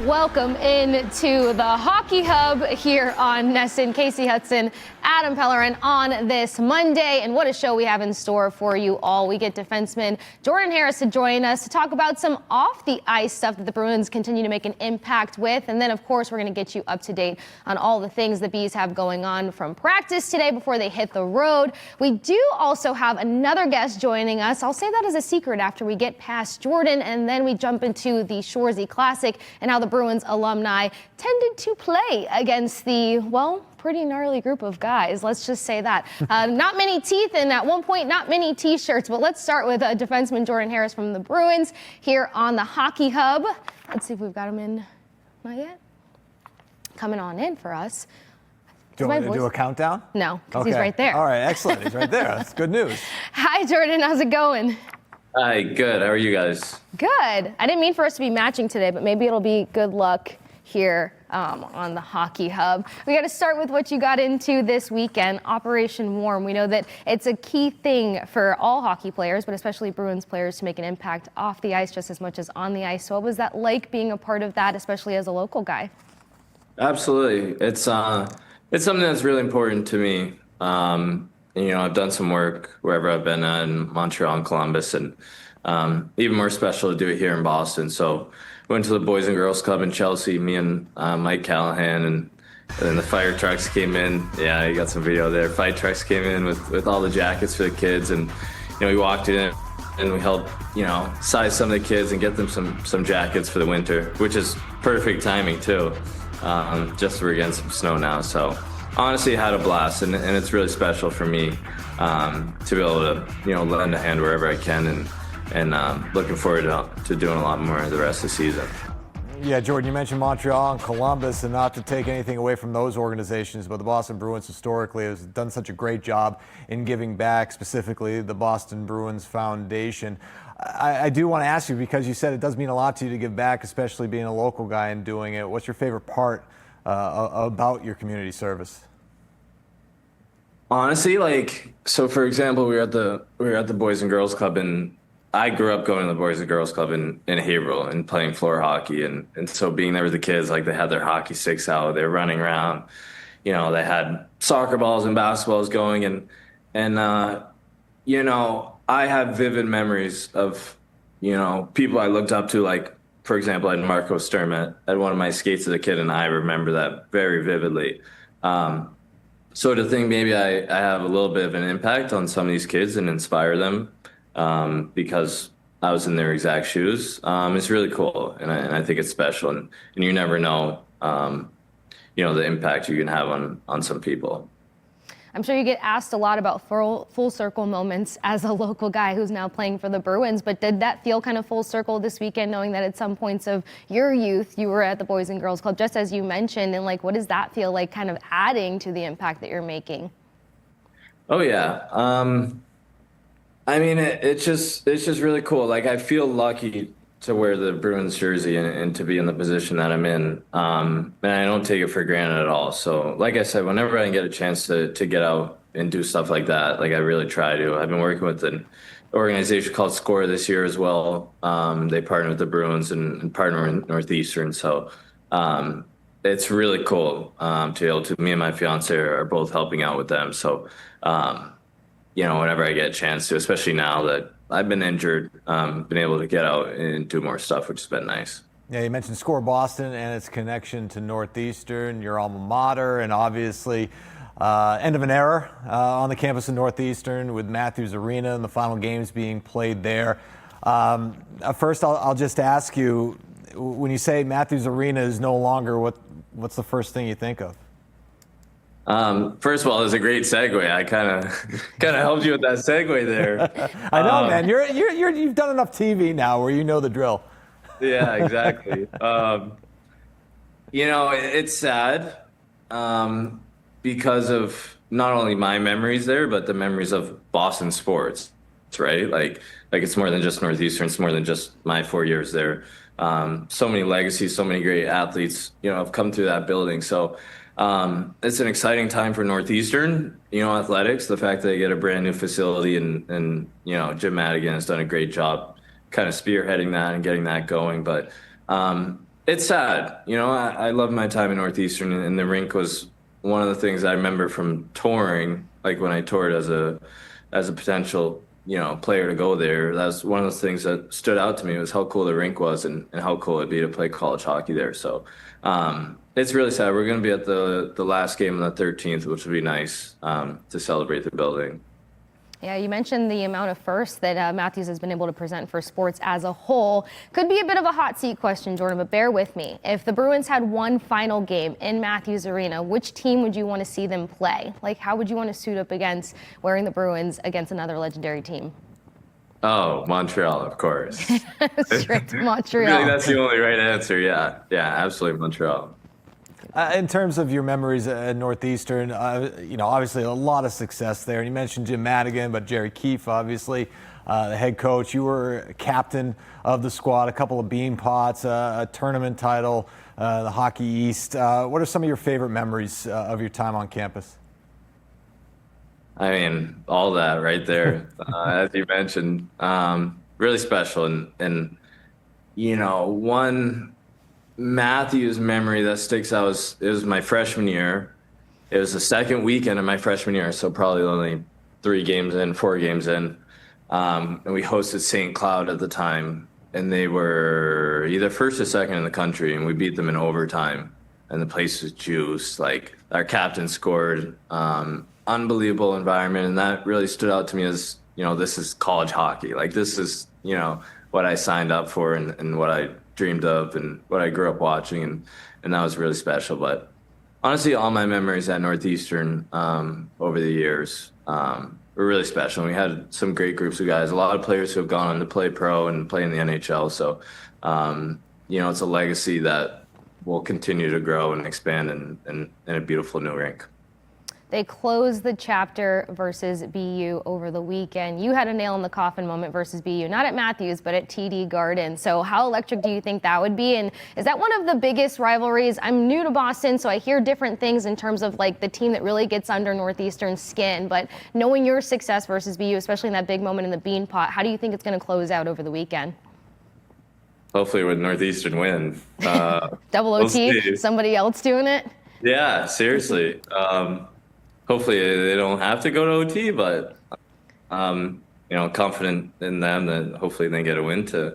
Welcome into the Hockey Hub here on NESN. Kasey Hudson, Adam Pellerin on this Monday, and what a show we have in store for you all. We get defenseman Jordan Harris to join us to talk about some off-the-ice stuff that the Bruins continue to make an impact with, and then, of course, we're going to get you up to date on all the things the Bees have going on from practice today before they hit the road. We do also have another guest joining us. I'll say that as a secret after we get past Jordan, and then we jump into the Shoresy Classic and how the Bruins alumni tended to play against the, well, pretty gnarly group of guys. Let's just say that. Not many teeth, and at one point, not many T-shirts. But let's start with defenseman Jordan Harris from the Bruins here on the Hockey Hub. Let's see if we've got him in. Not yet. Coming on in for us. Do you want me to do a countdown? No, because he's right there. All right, excellent. He's right there. That's good news. Hi, Jordan. How's it going? Hi, good. How are you guys? Good. I didn't mean for us to be matching today, but maybe it'll be good luck here on the Hockey Hub. We got to start with what you got into this weekend, Operation Warm. We know that it's a key thing for all hockey players, but especially Bruins players, to make an impact off the ice just as much as on the ice. So what was that like being a part of that, especially as a local guy? Absolutely. It's something that's really important to me. You know, I've done some work wherever I've been in Montreal and Columbus, and even more special to do it here in Boston. So went to the Boys and Girls Club in Chelsea, me and Mike Callahan, and then the fire trucks came in. Yeah, you got some video there. Fire trucks came in with all the jackets for the kids, and you know, we walked in and we helped, you know, size some of the kids and get them some jackets for the winter, which is perfect timing too. Just we're getting some snow now, so honestly had a blast, and it's really special for me to be able to, you know, lend a hand wherever I can, and looking forward to doing a lot more the rest of the season. Yeah, Jordan, you mentioned Montreal and Columbus, and not to take anything away from those organizations, but the Boston Bruins historically has done such a great job in giving back, specifically the Boston Bruins Foundation. I do want to ask you, because you said it does mean a lot to you to give back, especially being a local guy and doing it. What's your favorite part about your community service? Honestly, like, so for example, we were at the Boys and Girls Club, and I grew up going to the Boys and Girls Club in Haverhill and playing floor hockey, and so being there with the kids, like, they had their hockey sticks out, they were running around, you know, they had soccer balls and basketballs going, and you know, I have vivid memories of, you know, people I looked up to, like, for example, I had Marco Sturm at one of my skates as a kid, and I remember that very vividly. So to think maybe I have a little bit of an impact on some of these kids and inspire them because I was in their exact shoes, it's really cool, and I think it's special, and you never know, you know, the impact you can have on some people. I'm sure you get asked a lot about full circle moments as a local guy who's now playing for the Bruins, but did that feel kind of full circle this weekend, knowing that at some points of your youth you were at the Boys and Girls Club, just as you mentioned, and like, what does that feel like, kind of adding to the impact that you're making? Oh yeah, I mean, it's just really cool. Like, I feel lucky to wear the Bruins jersey and to be in the position that I'm in. And I don't take it for granted at all. So like I said, whenever I get a chance to get out and do stuff like that, like, I really try to. I've been working with an organization called SCORE this year as well. They partner with the Bruins and partner with Northeastern. So it's really cool to be able to, me and my fiance are both helping out with them. So, you know, whenever I get a chance to, especially now that I've been injured, been able to get out and do more stuff, which has been nice. Yeah, you mentioned SCORE Boston and its connection to Northeastern, your alma mater, and obviously end of an era on the campus of Northeastern with Matthews Arena and the final games being played there. First, I'll just ask you, when you say Matthews Arena is no longer, what's the first thing you think of? First of all, it's a great segue. I kind of helped you with that segue there. I know, man. You've done enough TV now where you know the drill. Yeah, exactly. You know, it's sad because of not only my memories there, but the memories of Boston sports. Right? Like it's more than just Northeastern. It's more than just my 4 years there. So many legacies, so many great athletes, you know, have come through that building. So. It's an exciting time for Northeastern, you know, athletics, the fact that they get a brand new facility and you know, Jim Madigan has done a great job kind of spearheading that and getting that going. But It's sad. I love my time in Northeastern, and the rink was one of the things I remember from touring, like when I toured as a potential, player to go there. That was one of those things that stood out to me, was how cool the rink was and how cool it'd be to play college hockey there. So it's really sad. We're going to be at the last game on the 13th, which would be nice to celebrate the building. Yeah, you mentioned the amount of firsts that Matthews has been able to present for sports as a whole. Could be a bit of a hot seat question, Jordan, but bear with me. If the Bruins had one final game in Matthews Arena, which team would you want to see them play? Like, how would you want to suit up against wearing the Bruins against another legendary team? Oh, Montreal, of course. Straight to Montreal. Really, that's the only right answer. Yeah, absolutely Montreal. In terms of your memories at Northeastern, obviously a lot of success there. And you mentioned Jim Madigan, but Jerry Keefe, obviously, the head coach. You were captain of the squad, a couple of bean pots, a tournament title, the Hockey East. What are some of your favorite memories of your time on campus? I mean, all that right there, as you mentioned, really special. And one Matthews memory that sticks out it was my freshman year. It was the second weekend of my freshman year, so probably only 4 games in. And we hosted St. Cloud at the time, and they were either first or second in the country, and we beat them in overtime. And the place was juiced. Like, our captain scored. Unbelievable environment, and that really stood out to me as, this is college hockey. Like, this is, what I signed up for and what I dreamed of and what I grew up watching, and that was really special. But honestly, all my memories at Northeastern over the years were really special. And we had some great groups of guys, a lot of players who have gone on to play pro and play in the NHL. So, it's a legacy that will continue to grow and expand in a beautiful new rink. They closed the chapter versus BU over the weekend. You had a nail in the coffin moment versus BU, not at Matthews, but at TD Garden. So how electric do you think that would be? And is that one of the biggest rivalries? I'm new to Boston, so I hear different things in terms of like the team that really gets under Northeastern's skin. But knowing your success versus BU, especially in that big moment in the Bean Pot, how do you think it's going to close out over the weekend? Hopefully with Northeastern win. Double OT, somebody else doing it? Yeah, seriously. Hopefully they don't have to go to OT, but confident in them that hopefully they get a win to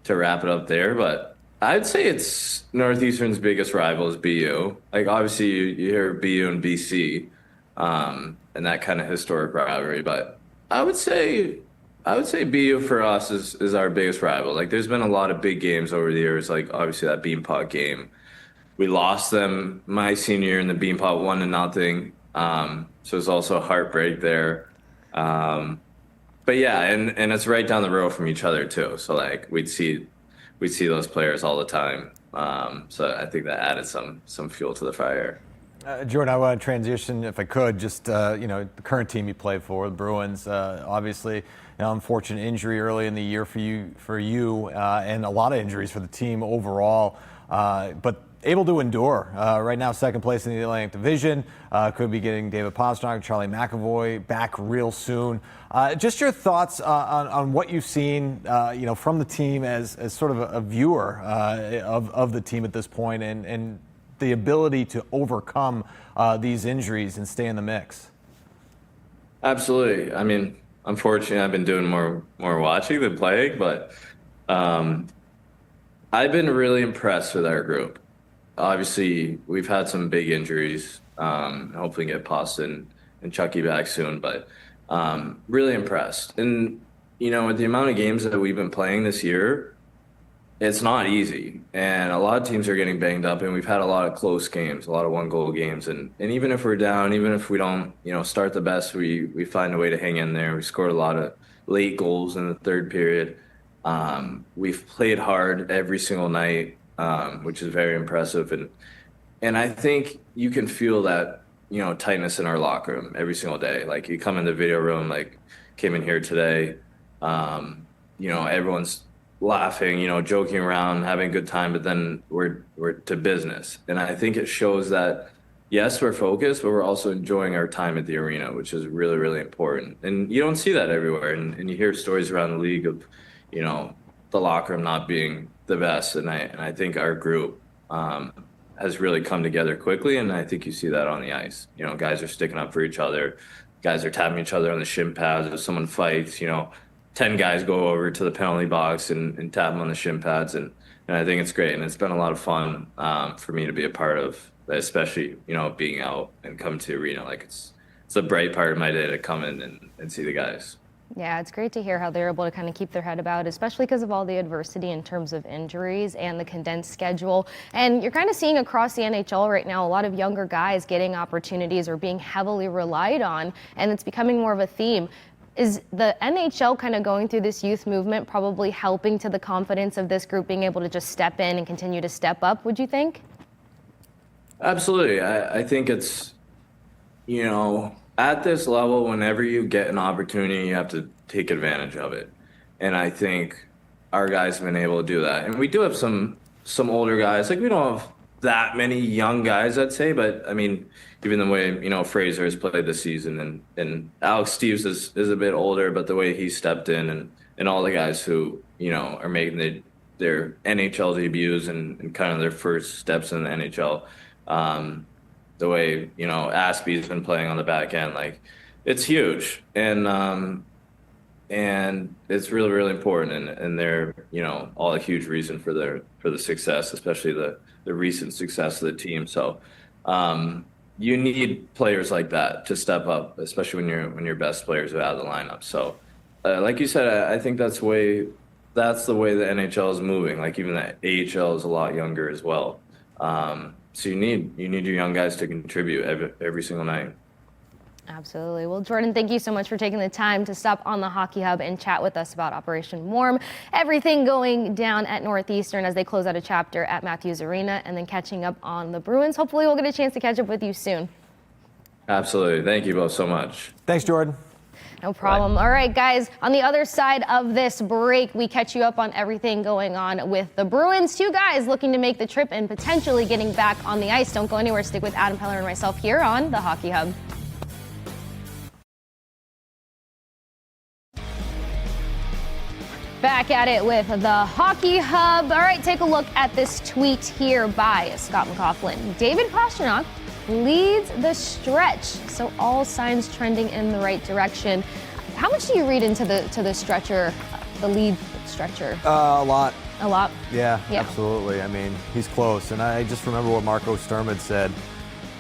wrap it up there. But I'd say it's Northeastern's biggest rival is BU. Like, obviously you hear BU and BC, and that kind of historic rivalry. But I would say BU for us is our biggest rival. Like, there's been a lot of big games over the years. Like, obviously that Beanpot game, we lost them my senior year in the Beanpot 1-0. So it's also a heartbreak there. But yeah, and it's right down the road from each other too. So like we'd see those players all the time. So I think that added some fuel to the fire. Jordan, I want to transition, if I could, just the current team you play for, the Bruins. Obviously, an unfortunate injury early in the year for you, and a lot of injuries for the team overall. But able to endure. Right now, second place in the Atlantic Division. Could be getting David Pastrnak, Charlie McAvoy back real soon. Just your thoughts on what you've seen, from the team as sort of a viewer of the team at this point, and the ability to overcome these injuries and stay in the mix. Absolutely. I mean, unfortunately, I've been doing more watching than playing, but I've been really impressed with our group. Obviously, we've had some big injuries. Hopefully get Poston and Chucky back soon, but really impressed. And, with the amount of games that we've been playing this year, it's not easy. And a lot of teams are getting banged up, and we've had a lot of close games, a lot of one-goal games. And even if we're down, even if we don't, start the best, we find a way to hang in there. We scored a lot of late goals in the third period. We've played hard every single night. Which is very impressive. And I think you can feel that, tightness in our locker room every single day. Like, you come in the video room, like came in here today, everyone's laughing, joking around, having a good time, but then we're to business. And I think it shows that, yes, we're focused, but we're also enjoying our time at the arena, which is really, really important. And you don't see that everywhere. And you hear stories around the league of, the locker room not being the best, and I think our group has really come together quickly, and I think you see that on the ice. You know, guys are sticking up for each other. Guys are tapping each other on the shin pads. If someone fights, 10 guys go over to the penalty box and tap them on the shin pads, and I think it's great, and it's been a lot of fun for me to be a part of, especially being out and coming to the arena. Like it's a bright part of my day to come in and see the guys. Yeah, it's great to hear how they're able to kind of keep their head about it, especially because of all the adversity in terms of injuries and the condensed schedule. And you're kind of seeing across the NHL right now a lot of younger guys getting opportunities or being heavily relied on, and it's becoming more of a theme. Is the NHL kind of going through this youth movement probably helping to the confidence of this group being able to just step in and continue to step up, would you think? Absolutely. I think it's, at this level, whenever you get an opportunity, you have to take advantage of it. And I think our guys have been able to do that. And we do have some older guys. Like, we don't have that many young guys, I'd say. But, I mean, even the way, Fraser has played this season. And Alex Steves is a bit older, but the way he stepped in and all the guys who, are making their NHL debuts and kind of their first steps in the NHL. The way, Aspie's been playing on the back end, like it's huge. And it's really, really important. And they're, all a huge reason for the success, especially the recent success of the team. So you need players like that to step up, especially when your best players are out of the lineup. So like you said, I think that's the way the NHL is moving. Like even the AHL is a lot younger as well. So you need your young guys to contribute every single night. Absolutely. Well, Jordan, thank you so much for taking the time to stop on the Hockey Hub and chat with us about Operation Warm, everything going down at Northeastern as they close out a chapter at Matthews Arena, and then catching up on the Bruins. Hopefully we'll get a chance to catch up with you soon. Absolutely. Thank you both so much. Thanks, Jordan. No problem. Bye. All right, guys, on the other side of this break, we catch you up on everything going on with the Bruins. Two guys looking to make the trip and potentially getting back on the ice. Don't go anywhere. Stick with Adam Pellerin and myself here on the Hockey Hub. Back at it with the Hockey Hub. All right, take a look at this tweet here by Scott McLaughlin. David Pastrnak leads the stretch, so all signs trending in the right direction. How much do you read into the stretcher, the lead stretcher? A lot. A lot? Yeah, absolutely. I mean, he's close. And I just remember what Marco Sturm had said.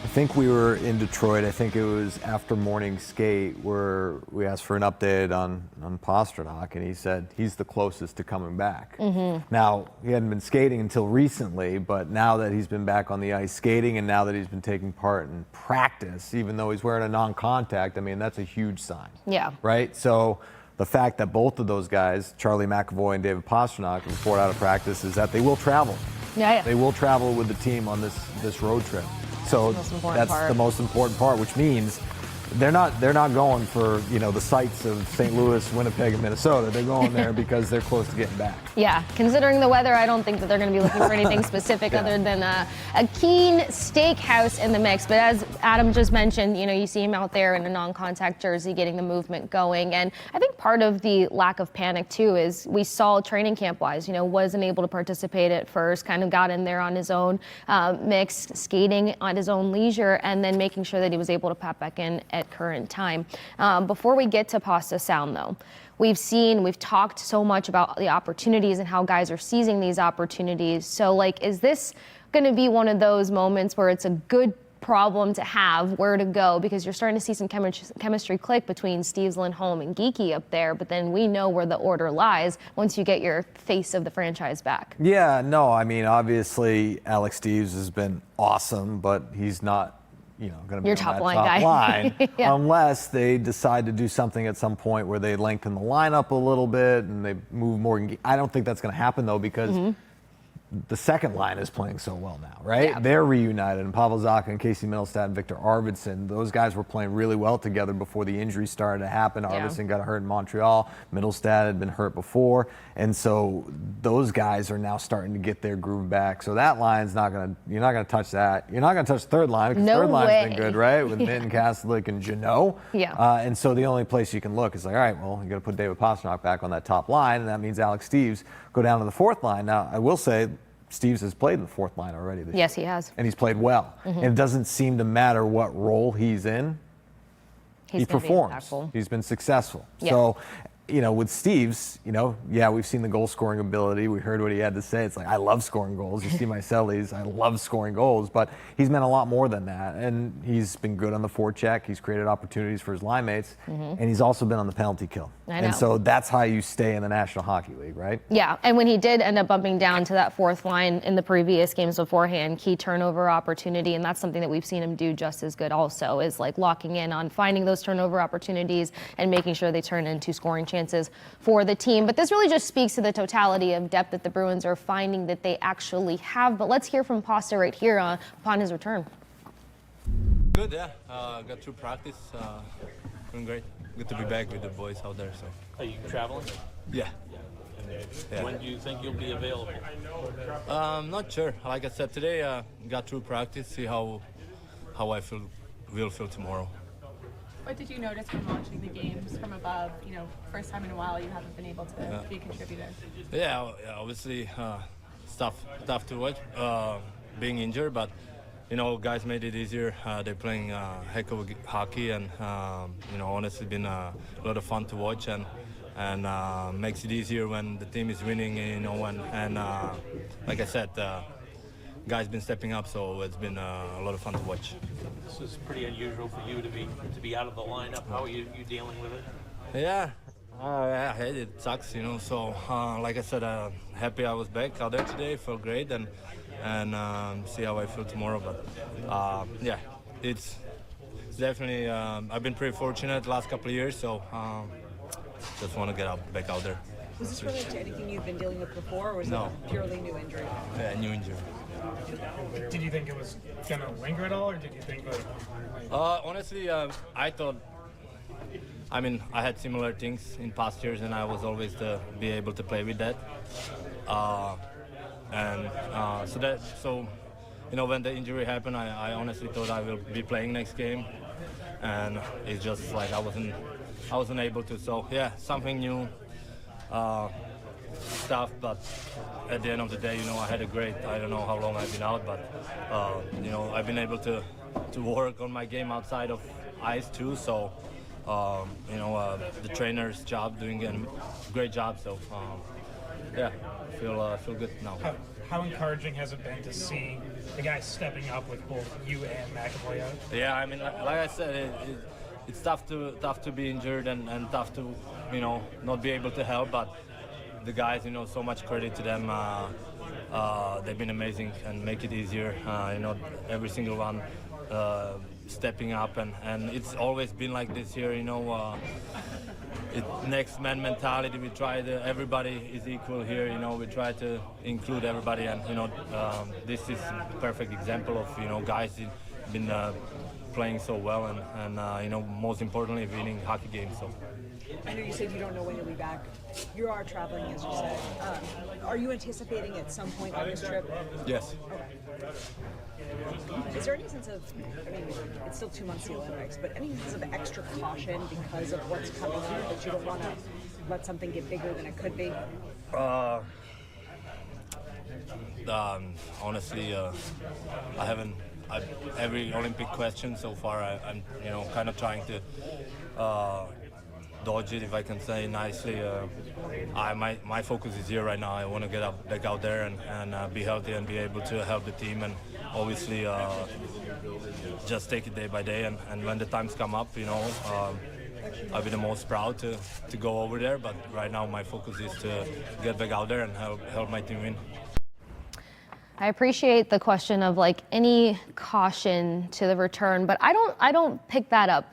I think we were in Detroit. I think it was after morning skate where we asked for an update on Pastrnak, and he said he's the closest to coming back. Mm-hmm. Now, he hadn't been skating until recently, but now that he's been back on the ice skating and now that he's been taking part in practice, even though he's wearing a non-contact, I mean, that's a huge sign. Yeah. Right? So the fact that both of those guys, Charlie McAvoy and David Pastrnak, report out of practice is that they will travel. Yeah. They will travel with the team on this road trip. So that's the most important part, which means they're not going for the sights of St. Louis, Winnipeg, and Minnesota. They're going there because they're close to getting back. Yeah, considering the weather, I don't think that they're going to be looking for anything specific other than a keen steakhouse in the mix. But as Adam just mentioned, you see him out there in a non-contact jersey getting the movement going. And I think part of the lack of panic too is we saw training camp-wise, wasn't able to participate at first, kind of got in there on his own, mix, skating on his own leisure, and then making sure that he was able to pop back in at current time. Before we get to Pasta Sound, though, we've talked so much about the opportunities and how guys are seizing these opportunities. So, is this going to be one of those moments where it's a good problem to have where to go, because you're starting to see some chemistry click between Steves, Lindholm, and Geekie up there, but then we know where the order lies once you get your face of the franchise back. Yeah, no, I mean, obviously Alex Steves has been awesome, but he's not going to be your top line guy. Yeah. Unless they decide to do something at some point where they lengthen the lineup a little bit and they move more. I don't think that's going to happen, though, because the second line is playing so well now, right? Yeah. They're reunited, and Pavel Zacha and Casey Middlestad and Victor Arvidsson, those guys were playing really well together before the injury started to happen. Yeah. Arvidsson got hurt in Montreal. Middlestad had been hurt before, and so those guys are now starting to get their groove back. So that line's you're not gonna touch that. You're not gonna touch the third line, because No the third line's way. been good, right? With Minton, Kastelic, and Jeannot. Yeah. And so the only place you can look is like, all right, well, you got to put David Pastrnak back on that top line, and that means Alex Steeves go down to the fourth line. Now, I will say, Steeves has played in the fourth line already this year. Yes, he has. And he's played well. And it doesn't seem to matter what role he's in. He He's gonna be performs. impactful. He's been successful. Yeah. So, with Steeves, yeah, we've seen the goal scoring ability. We heard what he had to say. It's like, I love scoring goals. You see my cellies. I love scoring goals. But he's meant a lot more than that. And he's been good on the forecheck. He's created opportunities for his line mates. And he's also been on the penalty kill. I know. And so that's how you stay in the National Hockey League, right? Yeah, and when he did end up bumping down to that fourth line in the previous games beforehand, key turnover opportunity, and that's something that we've seen him do just as good also, is like locking in on finding those turnover opportunities and making sure they turn into scoring chances for the team. But this really just speaks to the totality of depth that the Bruins are finding that they actually have. But let's hear from Pasta right here upon his return. Good, yeah. Got through practice. Doing great. Good to be back with the boys out there. So. Are you traveling? Yeah. Yeah. When do you think you'll be available? Not sure. Like I said, today got through practice. See how I will feel tomorrow. What did you notice from watching the games from above? First time in a while you haven't been able to be a contributor. Yeah, obviously, it's tough to watch. Being injured, but guys made it easier. They're playing heck of hockey, and honestly, been a lot of fun to watch, and makes it easier when the team is winning. And like I said, guys been stepping up, so it's been a lot of fun to watch. This is pretty unusual for you to be out of the lineup. How are you dealing with it? Yeah, it sucks, So like I said, happy I was back out there today. Felt great, and see how I feel tomorrow. But yeah, it's definitely. I've been pretty fortunate the last couple of years, so just want to get back out there. Was this related to anything you've been dealing with before, or was it a purely new injury? Yeah, new injury. Did you think it was going to linger at all, or did you think that? Honestly, I thought. I mean, I had similar things in past years, and I was always be able to play with that. So when the injury happened, I honestly thought I will be playing next game, and it's just like I wasn't able to. So yeah, something new. Stuff, but at the end of the day, I had a great. I don't know how long I've been out, but I've been able to work on my game outside of ice too. So the trainer's job, doing a great job. So yeah, feel good now. How encouraging has it been to see the guys stepping up with both you and McAvoy out? Yeah, I mean, like I said, it's tough to be injured and tough to not be able to help, but the guys, so much credit to them. They've been amazing and make it easier. Every single one stepping up, and it's always been like this here. Next man mentality. We try everybody is equal here. We try to include everybody, and this is a perfect example of guys been playing so well, and most importantly, winning hockey games. So. I know you said you don't know when you'll be back. You are traveling, as you said. Are you anticipating at some point on this trip? Yes. Okay. Is there any sense of, it's still 2 months to the Olympics, but any sense of extra caution because of what's coming up, that you don't want to let something get bigger than it could be? Honestly, I haven't. Every Olympic question so far, I'm kind of trying to dodge it, if I can say nicely. My focus is here right now. I want to get back out there and be healthy and be able to help the team, and obviously just take it day by day. And when the times come up, I'll be the most proud to go over there. But right now, my focus is to get back out there and help my team win. I appreciate the question of any caution to the return, but I don't pick that up.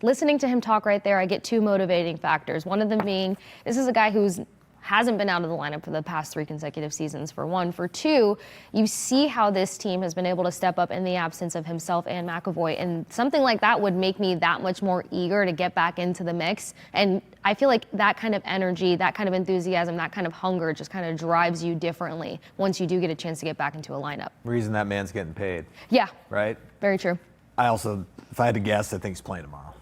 Listening to him talk right there, I get two motivating factors. One of them being, this is a guy who's hasn't been out of the lineup for the past 3 consecutive seasons, for one. For two, you see how this team has been able to step up in the absence of himself and McAvoy, and something like that would make me that much more eager to get back into the mix. And I feel like that kind of energy, that kind of enthusiasm, that kind of hunger just kind of drives you differently once you do get a chance to get back into a lineup. Reason that man's getting paid. Yeah. Right? Very true. I also, if I had to guess, I think he's playing tomorrow.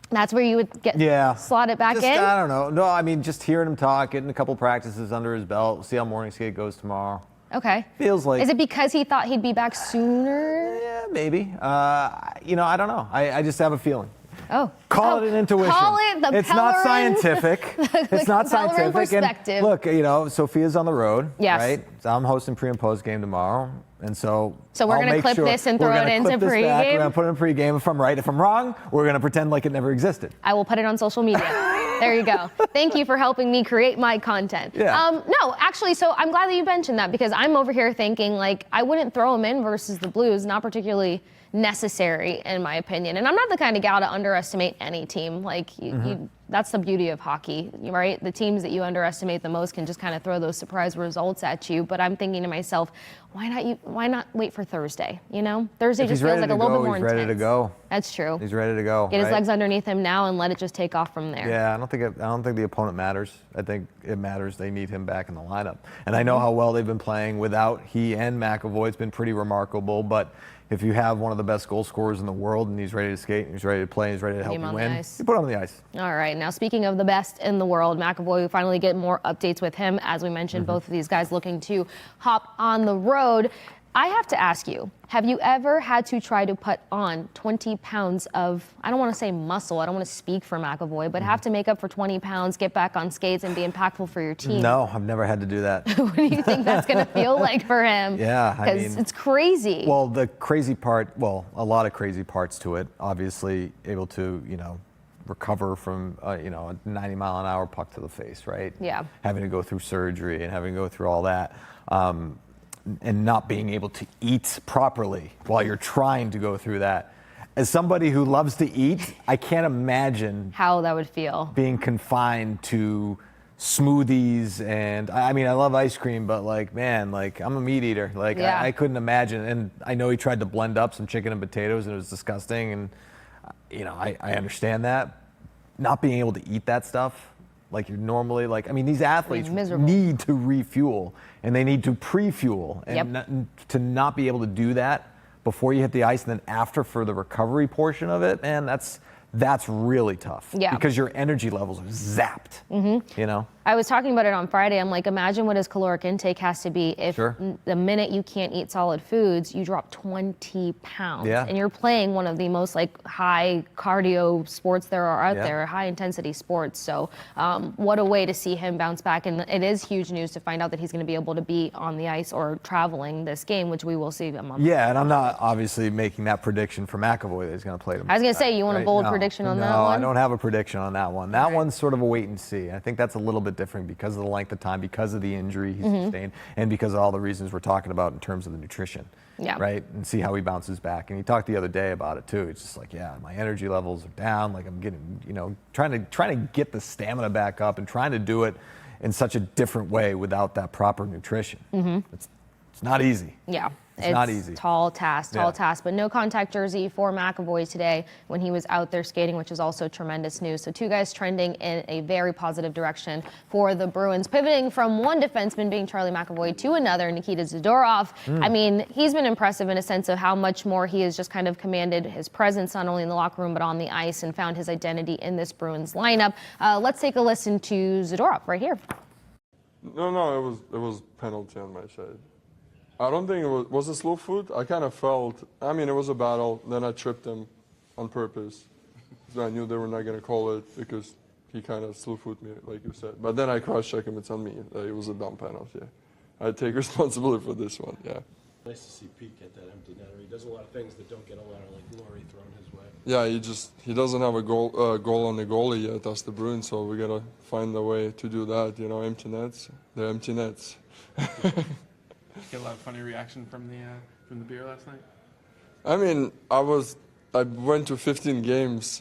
That's where you would get slotted back in? I don't know. No, I mean, just hearing him talk, getting a couple practices under his belt, see how morning skate goes tomorrow. Okay. Feels like. Is it because he thought he'd be back sooner? Yeah, maybe. I don't know. I just have a feeling. Oh. Call it an intuition. Call it the It's not Pellerin- scientific. It's not Pellerin scientific. perspective. And look, Sophia's on the road, Yes. right? So I'm hosting pre and post game tomorrow, and so we're going to clip this and throw it into pregame? We're going to put it in pregame. If I'm right, if I'm wrong, we're going to pretend like it never existed. I will put it on social media. There you go. Thank you for helping me create my content. Yeah. No, actually, so I'm glad that you mentioned that, because I'm over here thinking, like, I wouldn't throw him in versus the Blues, not particularly necessary in my opinion. And I'm not the kind of gal to underestimate any team. Like, that's the beauty of hockey, right? The teams that you underestimate the most can just kind of throw those surprise results at you. But I'm thinking to myself, why not wait for Thursday? You know, Thursday just feels like a little bit more intense. He's ready to go. That's true. He's ready to go. Get his legs underneath him now and let it just take off from there. Yeah, I don't think the opponent matters. I think it matters they need him back in the lineup. And I know how well they've been playing without he and McAvoy. It's been pretty remarkable. But if you have one of the best goal scorers in the world and he's ready to skate, and he's ready to play, and he's ready to help you win, you put him on the ice. All right. Now, speaking of the best in the world, McAvoy, we finally get more updates with him. As we mentioned, both of these guys looking to hop on the road. I have to ask you, have you ever had to try to put on 20 pounds of, I don't want to say muscle, I don't want to speak for McAvoy, but have to make up for 20 pounds, get back on skates, and be impactful for your team? No, I've never had to do that. What do you think that's going to feel like for him? Yeah, I mean, because it's crazy. Well, the crazy part, a lot of crazy parts to it. Obviously, able to, recover from, a 90-mile-an-hour puck to the face, right? Yeah. Having to go through surgery and having to go through all that. And not being able to eat properly while you're trying to go through that. As somebody who loves to eat, I can't imagine how that would feel. Being confined to smoothies and, I mean, I love ice cream, but I'm a meat eater. I couldn't imagine. And I know he tried to blend up some chicken and potatoes and it was disgusting. And, I understand that. Not being able to eat that stuff like you're normally these athletes need to refuel and they need to pre-fuel and to not be able to do that before you hit the ice and then after for the recovery portion of it, man, that's really tough. Yeah. Because your energy levels are zapped. I was talking about it on Friday. I'm like, imagine what his caloric intake has to be if the minute you can't eat solid foods, you drop 20 pounds. Yeah. And you're playing one of the most high cardio sports there are out there, high intensity sports. So what a way to see him bounce back. And it is huge news to find out that he's going to be able to be on the ice or traveling this game, which we will see a month. Yeah, and I'm not obviously making that prediction for McAvoy that he's going to play tomorrow. I was going to say, you want a bold prediction on that one? No, I don't have a prediction on that one. That one's sort of a wait and see. I think that's a little bit different because of the length of time, because of the injury he's sustained, and because of all the reasons we're talking about in terms of the nutrition. Yeah. Right? And see how he bounces back. And he talked the other day about it too. It's just my energy levels are down. I'm getting, trying to get the stamina back up and trying to do it in such a different way without that proper nutrition. It's not easy. Yeah. It's not easy. Tall task, but no contact jersey for McAvoy today when he was out there skating, which is also tremendous news. So two guys trending in a very positive direction for the Bruins. Pivoting from one defenseman being Charlie McAvoy to another, Nikita Zadorov. I mean, he's been impressive in a sense of how much more he has just kind of commanded his presence, not only in the locker room, but on the ice and found his identity in this Bruins lineup. Let's take a listen to Zadorov right here. No, it was penalty on my side. I don't think it was a slow foot. I kind of felt, it was a battle. Then I tripped him on purpose. So I knew they were not going to call it because he kind of slew foot me, like you said. But then I cross-checked him. It's on me. It was a dumb penalty. I take responsibility for this one, Nice to see Pete get that empty netter. He does a lot of things that don't get a lot of glory thrown his way. Yeah, he doesn't have a goal on the goalie yet. That's the Bruins, so we got to find a way to do that. Empty nets. They're empty nets. Get a lot of funny reaction from the beer last night? I went to 15 games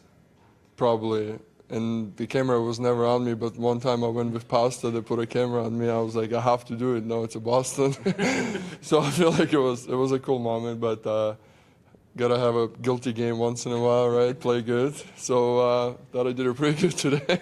probably and the camera was never on me, but one time I went with Pasta, they put a camera on me. I was like, I have to do it. No, it's a Boston. So I feel like it was a cool moment, but gotta have a guilty game once in a while, right? Play good. So thought I did it pretty good today.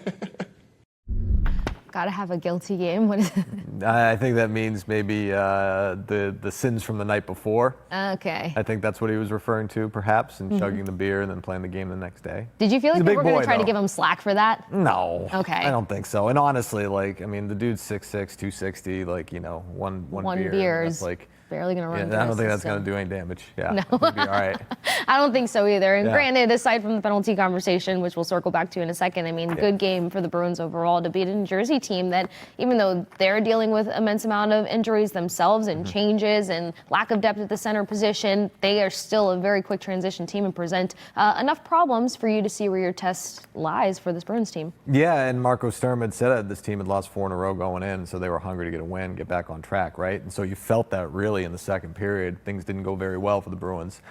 Gotta have a guilty game. What is it? I think that means maybe the sins from the night before. Okay. I think that's what he was referring to, perhaps, and chugging the beer and then playing the game the next day. Did you feel like they were going to try to though. give him slack for that? No. Okay. I don't think so. And honestly, like, I mean, the dude's 6'6", 260, like, you know, one beer. That's like barely going to run. Yeah, I don't think that's going to do any damage. Yeah, no. He'll be all right. I don't think so either. And Yeah. granted, aside from the penalty conversation, which we'll circle back to in a second, I mean, good game for the Bruins overall to beat a New Jersey team that, even though they're dealing with immense amount of injuries themselves and changes and lack of depth at the center position, they are still a very quick transition team and present enough problems for you to see where your test lies for this Bruins team. Yeah, and Marco Sturm had said that this team had lost 4 in a row going in, so they were hungry to get a win, get back on track, right? And so you felt that really in the second period. Things didn't go very well for the Bruins.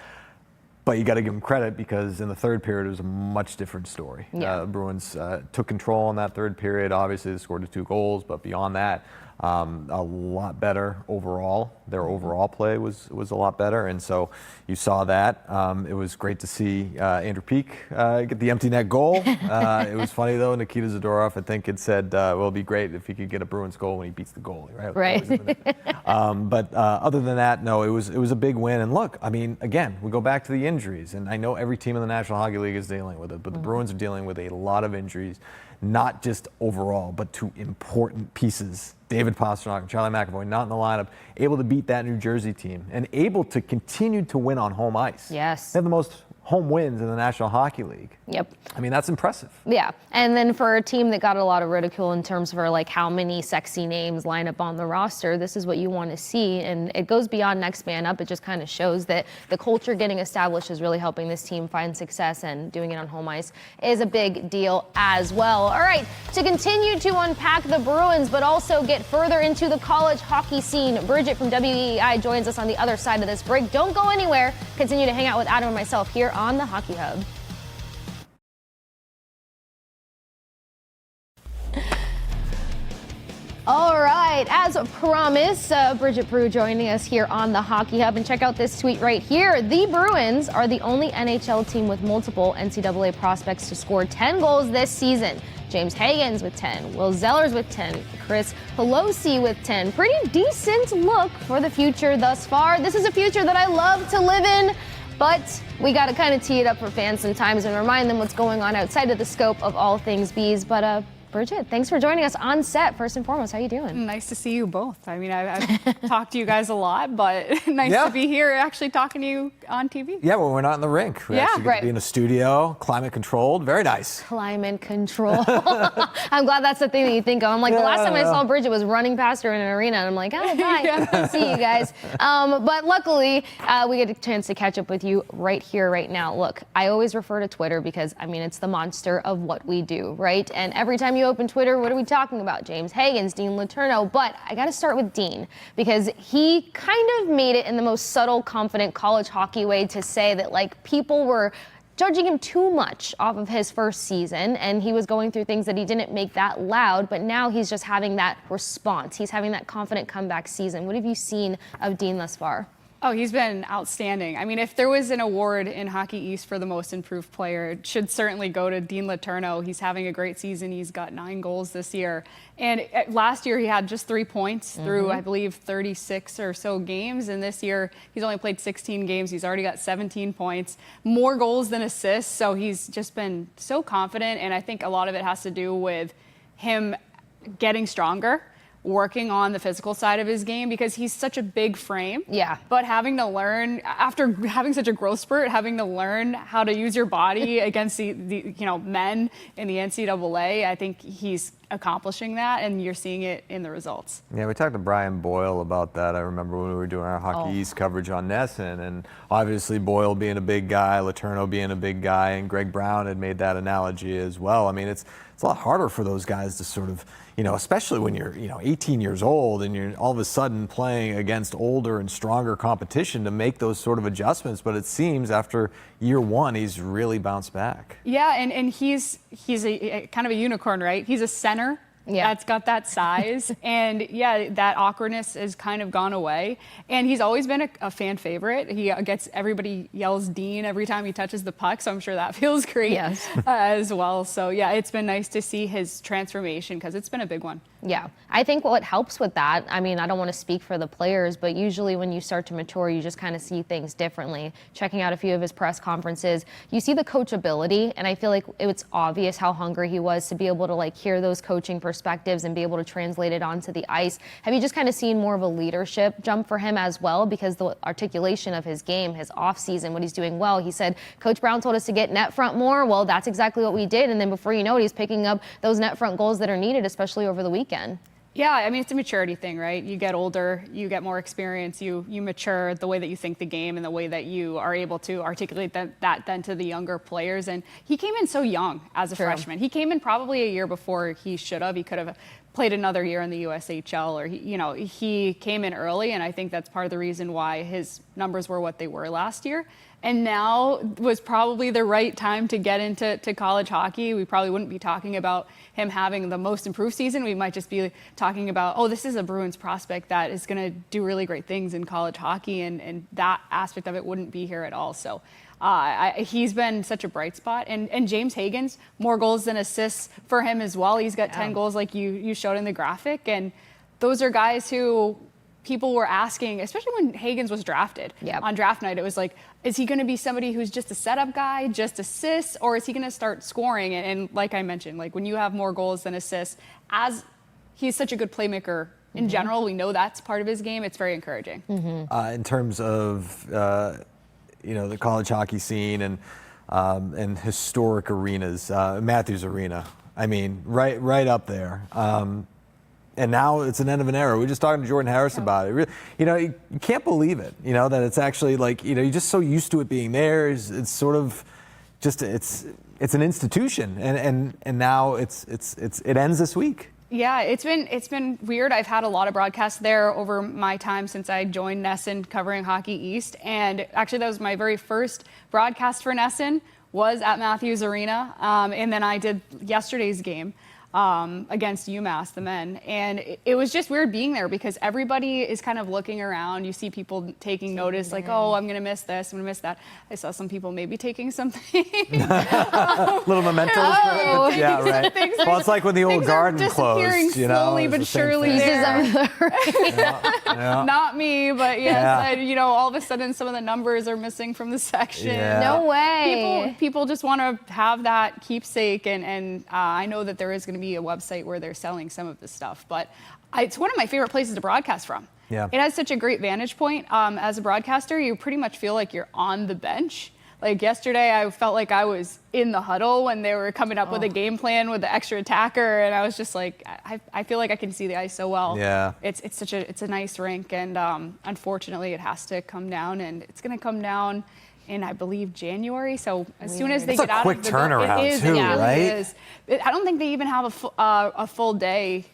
But you got to give them credit because in the third period, it was a much different story. Yeah. Bruins took control in that third period. Obviously, they scored the 2 goals, but beyond that, a lot better overall. Their overall play was a lot better, and so you saw that. It was great to see Andrew Peeke get the empty net goal. It was funny, though. Nikita Zadorov, I think, had said, well, it'd be great if he could get a Bruins goal when he beats the goalie, right? Right. But other than that, no, it was a big win. And look, I mean, again, we go back to the injuries, and I know every team in the National Hockey League is dealing with it, but the Bruins are dealing with a lot of injuries, not just overall, but to important pieces. David Pastrnak and Charlie McAvoy not in the lineup, able to beat that New Jersey team and able to continue to win on home ice. Yes. They have the most home wins in the National Hockey League. Yep. I mean, that's impressive. Yeah, and then for a team that got a lot of ridicule in terms of like how many sexy names line up on the roster, this is what you want to see, and it goes beyond next man up. It just kind of shows that the culture getting established is really helping this team find success, and doing it on home ice is a big deal as well. All right, to continue to unpack the Bruins, but also get further into the college hockey scene, Bridgette from WEEI joins us on the other side of this break. Don't go anywhere. Continue to hang out with Adam and myself here on the Hockey Hub. All right, as promised, Bridgette Proulx joining us here on the Hockey Hub. And check out this tweet right here. The Bruins are the only NHL team with multiple NCAA prospects to score 10 goals this season. James Hagens with 10, Will Zellers with 10, Chris Pelosi with 10. Pretty decent look for the future thus far. This is a future that I love to live in, but we got to kind of tee it up for fans sometimes and remind them what's going on outside of the scope of all things bees. But Bridgette, thanks for joining us on set. First and foremost, how you doing? Nice to see you both. I mean, I've talked to you guys a lot, but nice to be here actually talking to you on TV. Yeah, well, we're not in the rink. We actually get to be in a studio, climate controlled. Very nice. Climate control. I'm glad that's the thing that you think of. I'm like, the last time I saw Bridgette was running past her in an arena, and I'm like, oh, bye. See you guys. But luckily, we get a chance to catch up with you right here, right now. Look, I always refer to Twitter because, I mean, it's the monster of what we do, right? And every time you open Twitter, what are we talking about? James Hagens, Dean Letourneau. But I got to start with Dean because he kind of made it in the most subtle, confident college hockey way to say that, like, people were judging him too much off of his first season, and he was going through things that he didn't make that loud, but now he's just having that response. He's having that confident comeback season. What have you seen of Dean thus far? Oh, he's been outstanding. I mean, if there was an award in Hockey East for the most improved player, it should certainly go to Dean Letourneau. He's having a great season. He's got 9 goals this year. And last year he had just 3 points through, I believe, 36 or so games. And this year he's only played 16 games. He's already got 17 points, more goals than assists. So he's just been so confident. And I think a lot of it has to do with him getting stronger, working on the physical side of his game because he's such a big frame. Yeah. But having to learn, after having such a growth spurt, having to learn how to use your body against the men in the NCAA, I think he's accomplishing that, and you're seeing it in the results. Yeah, we talked to Brian Boyle about that. I remember when we were doing our Hockey East coverage on NESN, and obviously Boyle being a big guy, Letourneau being a big guy, and Greg Brown had made that analogy as well. I mean, it's a lot harder for those guys to sort of, especially when you're, 18 years old and you're all of a sudden playing against older and stronger competition to make those sort of adjustments. But it seems after year one, he's really bounced back. Yeah, and he's a kind of a unicorn, right? He's a center. Yeah. That's got that size. And yeah, that awkwardness has kind of gone away. And he's always been a fan favorite. He everybody yells Dean every time he touches the puck. So I'm sure that feels great as well. So yeah, it's been nice to see his transformation because it's been a big one. Yeah, I think what helps with that, I mean, I don't want to speak for the players, but usually when you start to mature, you just kind of see things differently. Checking out a few of his press conferences, you see the coachability, and I feel like it's obvious how hungry he was to be able to hear those coaching perspectives and be able to translate it onto the ice. Have you just kind of seen more of a leadership jump for him as well? Because the articulation of his game, his offseason, what he's doing well, he said, Coach Brown told us to get net front more. Well, that's exactly what we did. And then before you know it, he's picking up those net front goals that are needed, especially over the weekend. Yeah, I mean, it's a maturity thing, right? You get older, you get more experience, you mature the way that you think the game and the way that you are able to articulate that then to the younger players. And he came in so young as a freshman. He came in probably a year before he should have. He could have played another year in the USHL, or he came in early, and I think that's part of the reason why his numbers were what they were last year. And now was probably the right time to get into college hockey. We probably wouldn't be talking about him having the most improved season. We might just be talking about, oh, this is a Bruins prospect that is going to do really great things in college hockey, and that aspect of it wouldn't be here at all. So he's been such a bright spot. And James Hagens, more goals than assists for him as well. He's got 10 goals like you showed in the graphic. And those are guys who people were asking, especially when Hagens was drafted on draft night, it was like, is he going to be somebody who's just a setup guy, just assists, or is he going to start scoring? And like I mentioned, when you have more goals than assists, as he's such a good playmaker in general, we know that's part of his game. It's very encouraging. In terms of, the college hockey scene and historic arenas, Matthews Arena, I mean, right up there. And now it's an end of an era. We were just talking to Jordan Harris about it. You can't believe it, that it's actually you're just so used to it being there. It's sort of just, it's an institution. And now it ends this week. Yeah, it's been weird. I've had a lot of broadcasts there over my time since I joined NESN covering Hockey East. And actually that was my very first broadcast for NESN was at Matthews Arena. And then I did yesterday's game against UMass, the men. And it was just weird being there because everybody is kind of looking around. You see people taking notice, oh, I'm going to miss this, I'm going to miss that. I saw some people maybe taking something. Little mementos. Yeah, right. Well, it's like when the old garden closed, slowly but surely there. Not me, but yes, all of a sudden some of the numbers are missing from the section. Yeah. No way. People just want to have that keepsake, and I know that there is going to be a website where they're selling some of this stuff, but it's one of my favorite places to broadcast from. Yeah. It has such a great vantage point. As a broadcaster, you pretty much feel like you're on the bench. Like yesterday, I felt like I was in the huddle when they were coming up with a game plan with the extra attacker, and I was just like, I feel like I can see the ice so well. Yeah. It's a nice rink, and unfortunately, it has to come down, and it's going to come down in, I believe, January. So as soon as they get out of the quick turnaround, it is, too, right? It is. I don't think they even have a full day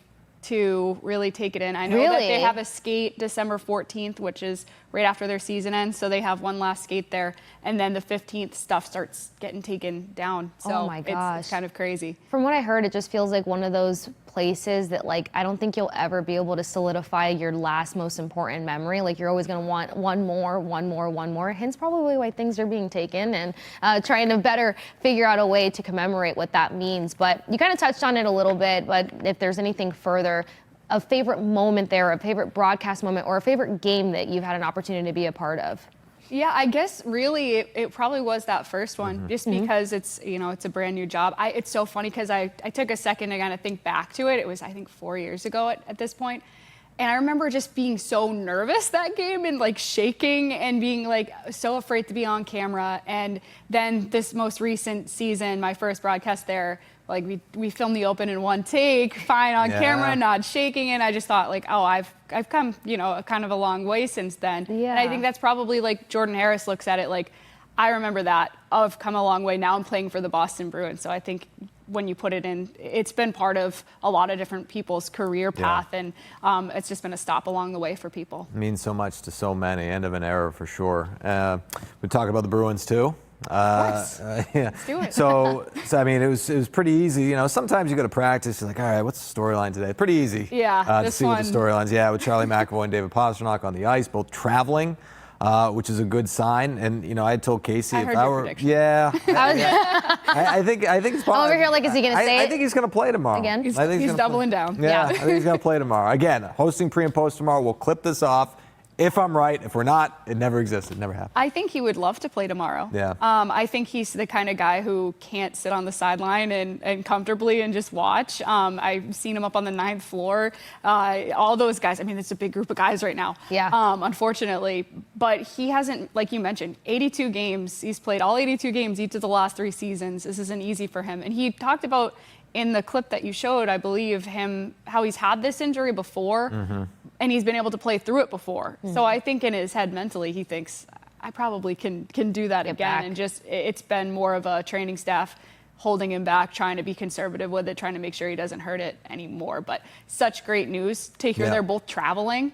to really take it in. I know that they have a skate December 14th, which is right after their season ends. So they have one last skate there. And then the 15th stuff starts getting taken down. So oh my gosh. It's kind of crazy. From what I heard, it just feels like one of those places that I don't think you'll ever be able to solidify your last most important memory. You're always going to want one more. Hence probably why things are being taken and trying to better figure out a way to commemorate what that means. But you kind of touched on it a little bit, but if there's anything further, a favorite moment there, a favorite broadcast moment, or a favorite game that you've had an opportunity to be a part of? Yeah, I guess really it probably was that first one, just because it's it's a brand new job. It's so funny because I took a second to kind of think back to it. It was, I think, 4 years ago at this point. And I remember just being so nervous that game and shaking and being so afraid to be on camera. And then this most recent season, my first broadcast there, we filmed the Open in one take, fine on camera, not shaking. And I just thought oh, I've come, kind of a long way since then. Yeah. And I think that's probably Jordan Harris looks at it I remember that. I've come a long way. Now I'm playing for the Boston Bruins. So I think when you put it in. It's been part of a lot of different people's career path, and it's just been a stop along the way for people. It means so much to so many. End of an era for sure. We talk about the Bruins too. Of course. Yeah. Let's do it. So I mean, it was pretty easy. You know, sometimes you go to practice, you're like, all right, what's the storyline today? Pretty easy. Yeah, To this see what the one- storylines. Yeah, with Charlie McAvoy and David Pastrnak on the ice, both traveling. Which is a good sign, and you know, I told Kasey I if heard I your were, prediction. I think it's possible. over here like, is he gonna say I it think he's gonna play tomorrow. again? He's I think he's gonna play. doubling down. Yeah, I think he's gonna play tomorrow. Again, hosting pre and post tomorrow. We'll clip this off. If I'm right, if we're not, it never existed. It never happened. I think he would love to play tomorrow. Yeah. I think he's the kind of guy who can't sit on the sideline and comfortably and just watch. I've seen him up on the 9th floor. All those guys. I mean, it's a big group of guys right now. Yeah. Unfortunately, but he hasn't, like you mentioned, 82 games. He's played all 82 games each of the last 3 seasons. This isn't easy for him. And he talked about in the clip that you showed, I believe, how he's had this injury before. Mm-hmm. And he's been able to play through it before. So I think in his head mentally, he thinks, I probably can do that again. back. And just, it's been more of a training staff holding him back, trying to be conservative with it, trying to make sure he doesn't hurt it anymore. But such great news to hear they're both traveling.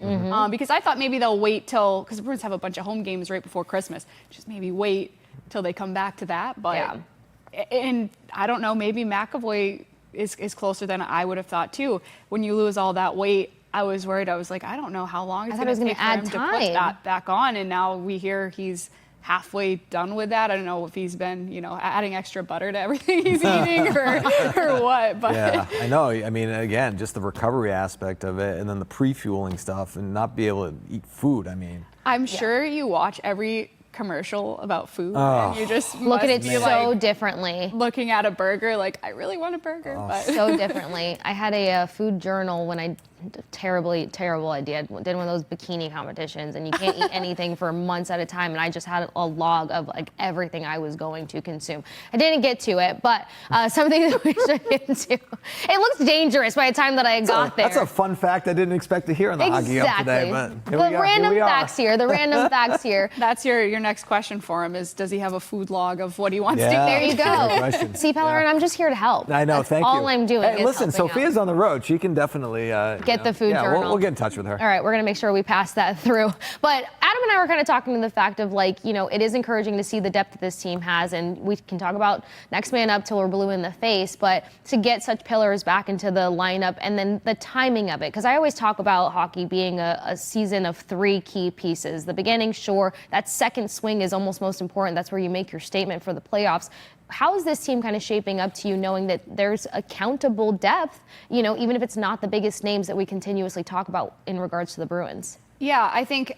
Because I thought maybe they'll wait till, because the Bruins have a bunch of home games right before Christmas, just maybe wait till they come back to that. But, and I don't know, maybe McAvoy is closer than I would have thought too. When you lose all that weight, I was worried. I was like, I don't know how long it's going to take for him to put that back on. And now we hear he's halfway done with that. I don't know if he's been, adding extra butter to everything he's eating or what. But Yeah, I know. I mean, again, just the recovery aspect of it, and then the pre-fueling stuff, and not be able to eat food. I mean, I'm sure you watch every commercial about food and you just look at it must be, so like, differently. looking at a burger like, I really want a burger. But So differently. I had a food journal when I terrible idea. Did one of those bikini competitions, and you can't eat anything for months at a time. And I just had a log of like everything I was going to consume. I didn't get to it, but something that we should get into. It looks dangerous by the time that I got there. That's a fun fact I didn't expect to hear on the Hockey Up today. But The random facts here. That's your next question for him is, does he have a food log of what he wants to eat? There you go. Question. See, Pellerin, I'm just here to help. I know, That's thank you. all I'm doing Hey, is listen, helping Sophia's out. on the road. She can definitely Get the food journal. We'll get in touch with her. All right, we're going to make sure we pass that through. But Adam and I were kind of talking to the fact of it is encouraging to see the depth that this team has, and we can talk about next man up till we're blue in the face, but to get such pillars back into the lineup and then the timing of it, because I always talk about hockey being a season of 3 key pieces. The beginning, sure, that second swing is almost most important. That's where you make your statement for the playoffs. How is this team kind of shaping up to you, knowing that there's accountable depth, even if it's not the biggest names that we continuously talk about in regards to the Bruins? Yeah,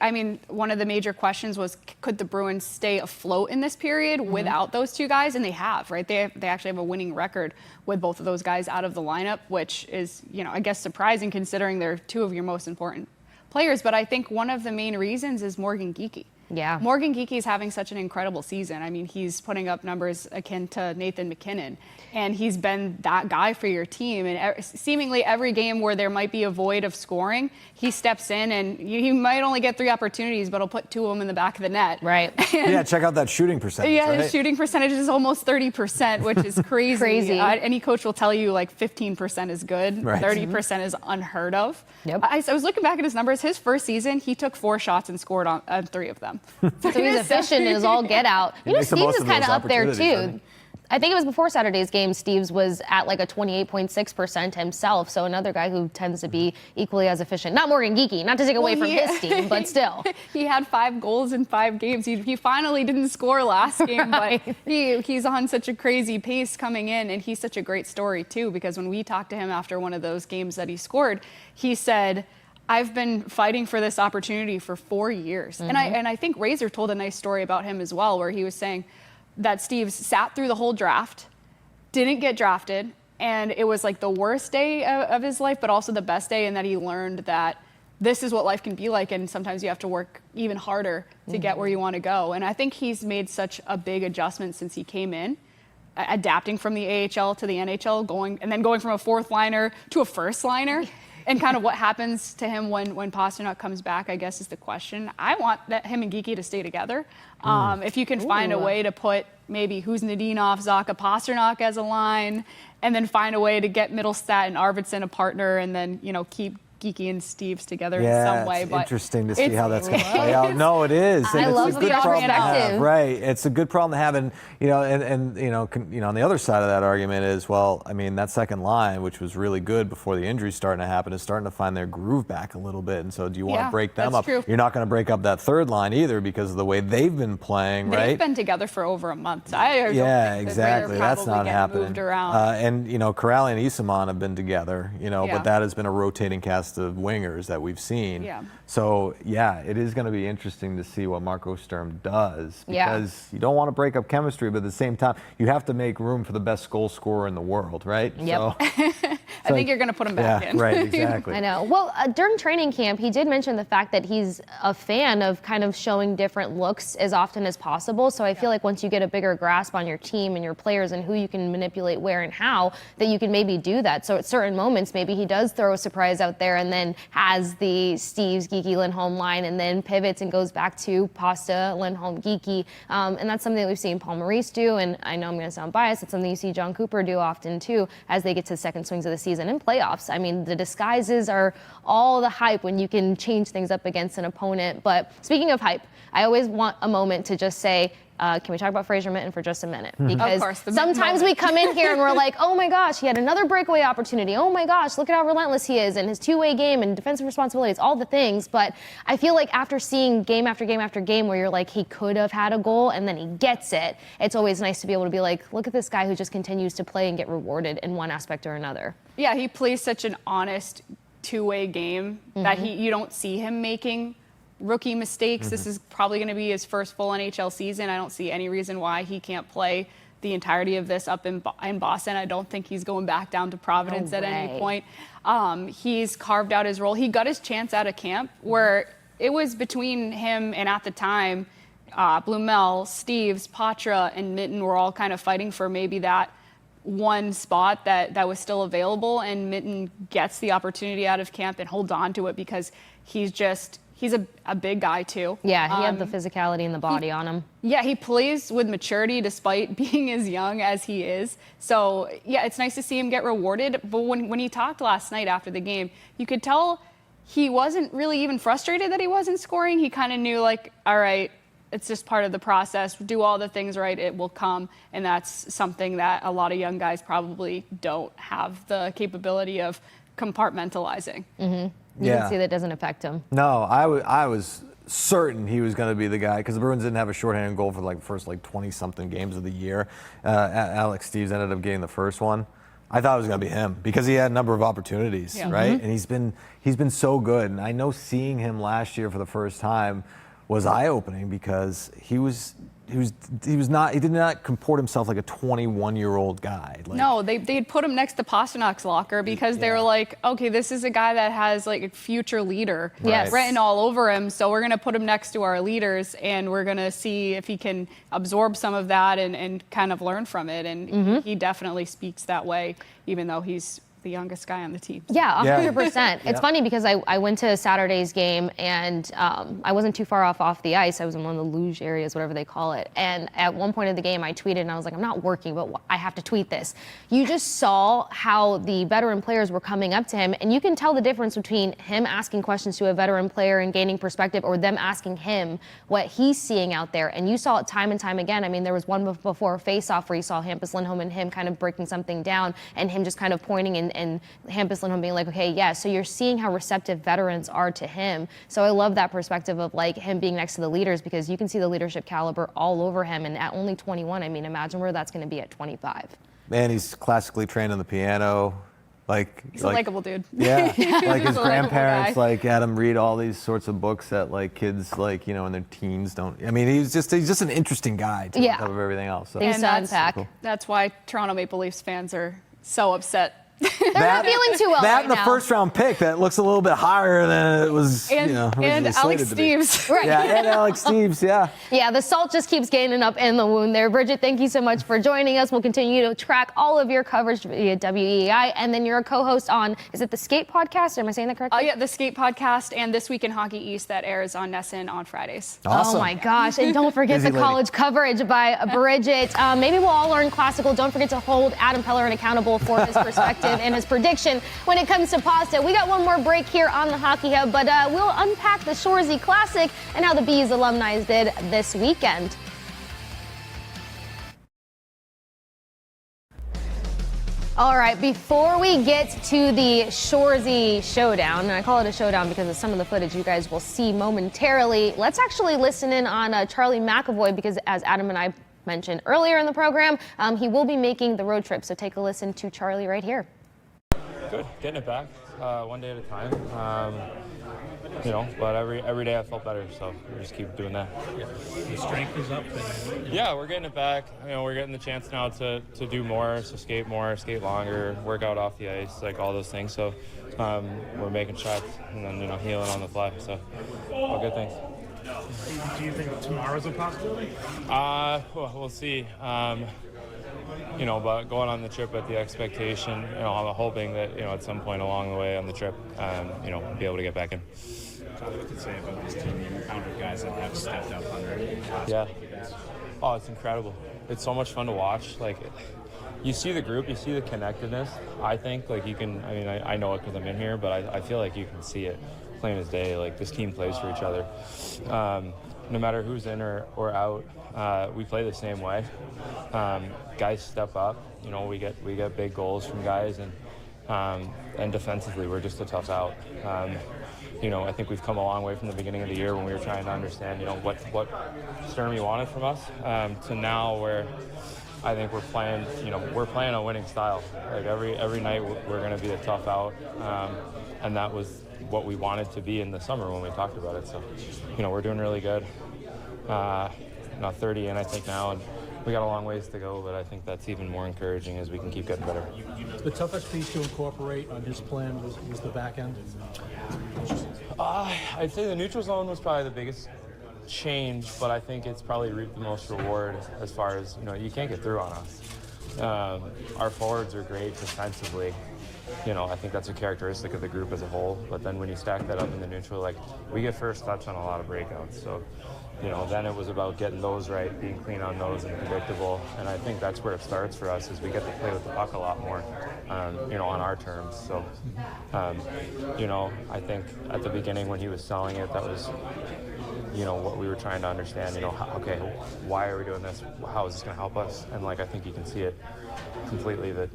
I mean, one of the major questions was, could the Bruins stay afloat in this period without those 2 guys? And they have, right? They actually have a winning record with both of those guys out of the lineup, which is, I guess surprising considering they're 2 of your most important players. But I think one of the main reasons is Morgan Geekie. Yeah. Morgan Geekie is having such an incredible season. I mean, he's putting up numbers akin to Nathan McKinnon, and he's been that guy for your team. And seemingly every game where there might be a void of scoring, he steps in, and he might only get 3 opportunities, but he'll put 2 of them in the back of the net. Right. Yeah, check out that shooting percentage. Yeah, right? his shooting percentage is almost 30%, which is crazy. Crazy. Any coach will tell you like 15% is good, Right. 30% is unheard of. Yep. I was looking back at his numbers. His first season, he took 4 shots and scored on 3 of them. So he's efficient as all get out. makes the Steves most is of kind of those up there opportunities, doesn't too. he? I think it was before Saturday's game, Steves was at like a 28.6% himself. So another guy who tends to be equally as efficient. Not Morgan Geekie, not to take away from his team, but still. He had 5 goals in 5 games. He finally didn't score last game, Right. but he's on such a crazy pace coming in, and he's such a great story too, because when we talked to him after one of those games that he scored, he said, I've been fighting for this opportunity for 4 years. And I think Razor told a nice story about him as well, where he was saying that Steves sat through the whole draft, didn't get drafted, and it was like the worst day of his life, but also the best day, and that he learned that this is what life can be like, and sometimes you have to work even harder to get where you want to go. And I think he's made such a big adjustment since he came in, adapting from the AHL to the NHL, going from a 4th liner to a 1st liner. And kind of what happens to him when Pastrnak comes back, I guess, is the question. I want him and Geekie to stay together. If you can find a way to put maybe Kuznetsov, Zacha, Pastrnak as a line, and then find a way to get Middlestat and Arvidsson a partner, and then, you know, keep Geekie and Steves together in some way. It's but interesting to see how that's going to play out. No, it is. And I it's love a good the problem to have. perspective. Right. It's a good problem to have. And, you know, on the other side of that argument is, well, I mean, that second line, which was really good before the injuries starting to happen, is starting to find their groove back a little bit. And so do you want to break them up? True. You're not going to break up that third line either because of the way they've been playing, right? They've been together for over a month. Exactly. That's not happening. Moved around. And, you know, Corrali and Isamon have been together, you know, but that has been a rotating cast of wingers that we've seen. Yeah. So, yeah, it is going to be interesting to see what Marco Sturm does because you don't want to break up chemistry, but at the same time, you have to make room for the best goal scorer in the world, right? Yep. So, I think you're going to put him back in. Right, exactly. I know. Well, during training camp, he did mention the fact that he's a fan of kind of showing different looks as often as possible. So I feel like once you get a bigger grasp on your team and your players and who you can manipulate where and how, that you can maybe do that. So at certain moments, maybe he does throw a surprise out there and then has the Steves, Geekie, Lindholm line and then pivots and goes back to Pasta, Lindholm, Geekie. And that's something that we've seen Paul Maurice do. And I know I'm going to sound biased. It's something you see John Cooper do often too as they get to the second swings of the season and playoffs. I mean, the disguises are all the hype when you can change things up against an opponent. But speaking of hype, I always want a moment to just say, can we talk about Fraser Minten for just a minute? Because sometimes we come in here and we're like, oh my gosh, he had another breakaway opportunity. Oh my gosh, look at how relentless he is and his two-way game and defensive responsibilities, all the things. But I feel like after seeing game after game after game where you're like, he could have had a goal and then he gets it, it's always nice to be able to be like, look at this guy who just continues to play and get rewarded in one aspect or another. Yeah, he plays such an honest two-way game that you don't see him making rookie mistakes. This is probably going to be his first full NHL season. I don't see any reason why he can't play the entirety of this up in Boston. I don't think he's going back down to Providence at any point. He's carved out his role. He got his chance out of camp where it was between him and at the time, Blumel, Steves, Patra, and Minten were all kind of fighting for maybe that one spot that was still available, and Minten gets the opportunity out of camp and holds on to it because he's a big guy too. Yeah, he had the physicality and the body on him. Yeah, he plays with maturity despite being as young as he is. So, yeah, it's nice to see him get rewarded. But when he talked last night after the game, you could tell he wasn't really even frustrated that he wasn't scoring. He kind of knew, like, all right, it's just part of the process. Do all the things right, it will come. And that's something that a lot of young guys probably don't have the capability of compartmentalizing. You can see that doesn't affect him. No, I was certain he was going to be the guy because the Bruins didn't have a shorthanded goal for like the first 20-something games of the year. Alex Steves ended up getting the first one. I thought it was going to be him because he had a number of opportunities, right? And he's been so good. And I know seeing him last year for the first time was eye-opening because he did not comport himself like a 21-year-old guy. No, they'd put him next to Pasternak's locker because they were like, okay, this is a guy that has like a future leader written all over him. So we're going to put him next to our leaders and we're going to see if he can absorb some of that and kind of learn from it. And he definitely speaks that way, even though he's the youngest guy on the team. Yeah, 100%. It's funny because I went to Saturday's game and I wasn't too far off the ice. I was in one of the luge areas, whatever they call it. And at one point of the game, I tweeted and I was like, I'm not working, but I have to tweet this. You just saw how the veteran players were coming up to him, and you can tell the difference between him asking questions to a veteran player and gaining perspective or them asking him what he's seeing out there. And you saw it time and time again. I mean, there was one before a face-off where you saw Hampus Lindholm and him kind of breaking something down and him just kind of pointing and Hampus Lindholm being like, okay, yeah, so you're seeing how receptive veterans are to him. So I love that perspective of like him being next to the leaders because you can see the leadership caliber all over him. And at only 21, I mean, imagine where that's going to be at 25. Man, he's classically trained on the piano. He's a likable dude. Yeah, like his grandparents had him read all these sorts of books that kids in their teens don't. I mean, he's just an interesting guy on top of everything else. So. And that's why Toronto Maple Leafs fans are so upset not feeling too well That right and the now. first-round pick that looks a little bit higher than it was, And, originally and Alex slated to be. Steves. Right. Yeah, and Alex Steves, yeah. Yeah, the salt just keeps gaining up in the wound there. Bridgette, thank you so much for joining us. We'll continue to track all of your coverage via WEEI, and then you're a co-host on, is it the Skate Podcast? Am I saying that correctly? Yeah, the Skate Podcast and This Week in Hockey East that airs on NESN on Fridays. Awesome. Oh my gosh, and don't forget Busy the lady. college coverage by Bridgette. Maybe we'll all learn classical. Don't forget to hold Adam Pellerin accountable for his perspective and his prediction when it comes to pasta. We got one more break here on the Hockey Hub, but we'll unpack the Shoresy Classic and how the Bees alumni did this weekend. All right, before we get to the Shoresy showdown, and I call it a showdown because of some of the footage you guys will see momentarily, let's actually listen in on Charlie McAvoy, because as Adam and I mentioned earlier in the program, he will be making the road trip. So take a listen to Charlie right here. Good, getting it back one day at a time. But every day I felt better, so we just keep doing that. The strength is up. Yeah, we're getting it back. We're getting the chance now to do more, so skate more, skate longer, work out off the ice, like all those things. So we're making shots and then healing on the fly. So all good things. Do you think tomorrow's a possibility? Well, we'll see. But going on the trip at the expectation, I'm hoping that, at some point along the way on the trip, be able to get back in. What you could say about this team, you encountered guys that have stepped up under Yeah. Oh, it's incredible. It's so much fun to watch. Like, you see the group, you see the connectedness. I think, like, you can, I know it because I'm in here, but I feel like you can see it plain as day. Like, this team plays for each other. No matter who's in or out, we play the same way. Guys step up. We get big goals from guys, and defensively, we're just a tough out. I think we've come a long way from the beginning of the year when we were trying to understand, what Sturmy wanted from us, to now where I think we're playing a winning style. Like every night we're going to be a tough out, and that was what we wanted to be in the summer when we talked about it. So, we're doing really good. 30 in, I think, now, and we got a long ways to go, but I think that's even more encouraging as we can keep getting better. The toughest piece to incorporate on his plan was the back end. I'd say the neutral zone was probably the biggest change, but I think it's probably reaped the most reward as far as, you can't get through on us. Our forwards are great defensively. I think that's a characteristic of the group as a whole, but then when you stack that up in the neutral, like, we get first touch on a lot of breakouts, so then it was about getting those right, being clean on those and predictable, and I think that's where it starts for us, is we get to play with the puck a lot more, on our terms. So, I think at the beginning when he was selling it, that was, what we were trying to understand, okay, why are we doing this? How is this going to help us? And, I think you can see it completely that,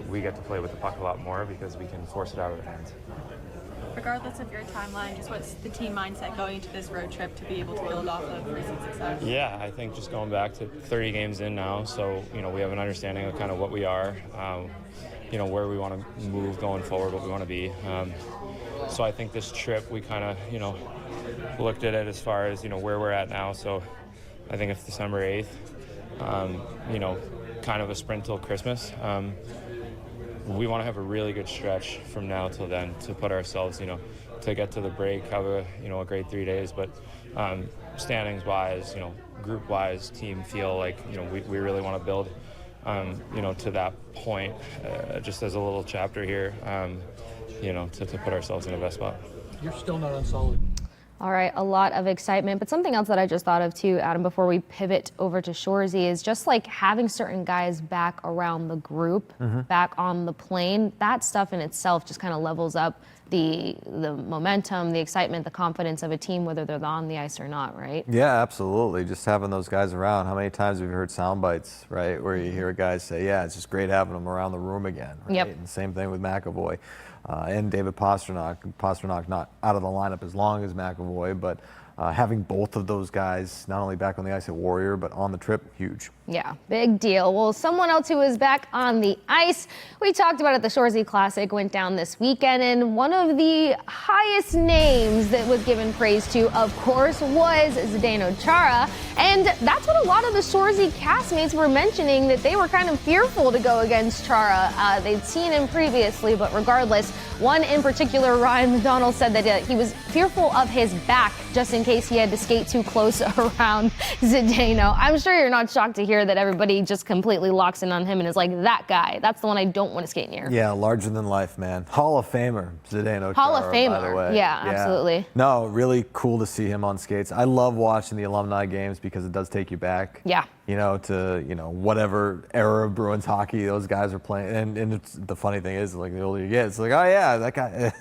we get to play with the puck a lot more because we can force it out of their hands. Regardless of your timeline, just what's the team mindset going into this road trip to be able to build off of recent success? Yeah, I think just going back to 30 games in now, so, we have an understanding of kind of what we are, where we want to move going forward, what we want to be. So I think this trip, we kind of, looked at it as far as, where we're at now. So I think it's December 8th, kind of a sprint till Christmas. We want to have a really good stretch from now till then to put ourselves, to get to the break, have a great 3 days. But standings wise, group wise, team feel like, we really want to build, to that point, just as a little chapter here, to put ourselves in the best spot. You're still not on solid. All right, a lot of excitement, but something else that I just thought of too, Adam, before we pivot over to Shoresy, is just like having certain guys back around the group, back on the plane. That stuff in itself just kind of levels up the momentum, the excitement, the confidence of a team, whether they're on the ice or not, right? Yeah, absolutely. Just having those guys around. How many times have you heard sound bites, right, where you hear guys say, yeah, it's just great having them around the room again, right? Yep. And the same thing with McAvoy. And David Pastrnak. Pastrnak not out of the lineup as long as McAvoy, but having both of those guys not only back on the ice at Warrior, but on the trip, huge. Yeah, big deal. Well, someone else who is back on the ice, we talked about it, the Shoresy Classic went down this weekend, and one of the highest names that was given praise to, of course, was Zdeno Chara. And that's what a lot of the Shoresy castmates were mentioning, that they were kind of fearful to go against Chara. They'd seen him previously, but regardless, one in particular, Ryan McDonald, said that he was fearful of his back just in case he had to skate too close around Zdeno. I'm sure you're not shocked to hear that everybody just completely locks in on him and is like, that guy, that's the one I don't want to skate near. Yeah, larger than life, man. Hall of Famer, Zdeno Hall Chara, of Famer, by the way. yeah, absolutely. No, really cool to see him on skates. I love watching the alumni games because it does take you back. Yeah. To whatever era of Bruins hockey those guys are playing. And it's, the funny thing is, like, the older you get, it's like, oh yeah, that guy,